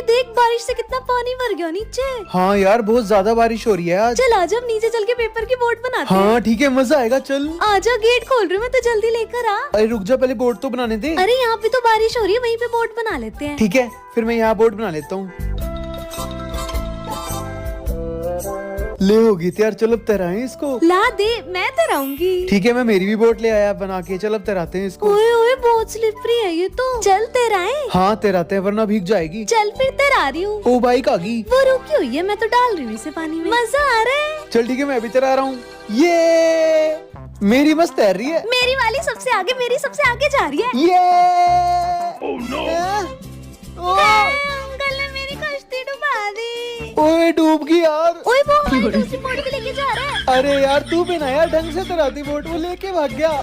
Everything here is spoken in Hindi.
देख बारिश से कितना पानी भर गया नीचे। हाँ यार बहुत ज्यादा बारिश हो रही है आज। चल आजा अब नीचे चल के पेपर की बोट बनाते हैं। हाँ ठीक है मजा आएगा चल। आजा गेट खोल रही हूँ मैं तो जल्दी लेकर आ। अरे रुक जा पहले बोर्ड तो बनाने दे। अरे यहाँ पे तो बारिश हो रही है वहीं पे बोट बना लेते हैं। ठीक है फिर मैं यहाँ बोर्ड बना लेता हूँ। ले होगी तैयार चल अब तैराएं इसको। ला दे मैं तैराऊंगी। ठीक है मैं मेरी भी बोट ले आया बना के। चल अब तैराते हैं इसको। ओए ओए बहुत स्लिपरी है ये तो। चल तैराएं। हाँ तैराते हैं वरना भीग जाएगी। चल फिर तैरा रही हूँ। ओ बाइक आ गई। वो रुकी हुई है मैं तो डाल रही हूँ इसे पानी में। मजा आ रहा है। चल ठीक है मैं अभी तैरा रहा हूँ। ये मेरी मस्त तैर रही है। मेरी वाली सबसे आगे मेरी सबसे आगे जा रही है। ये अंकल ने मेरी कश्ती डुबा दी। ओए डूब गई यार। ओए वो हमारी दूसरी बोट भी लेके जा रहा है। अरे यार तू भी ना यार ढंग से तैराती बोट वो लेके भाग गया।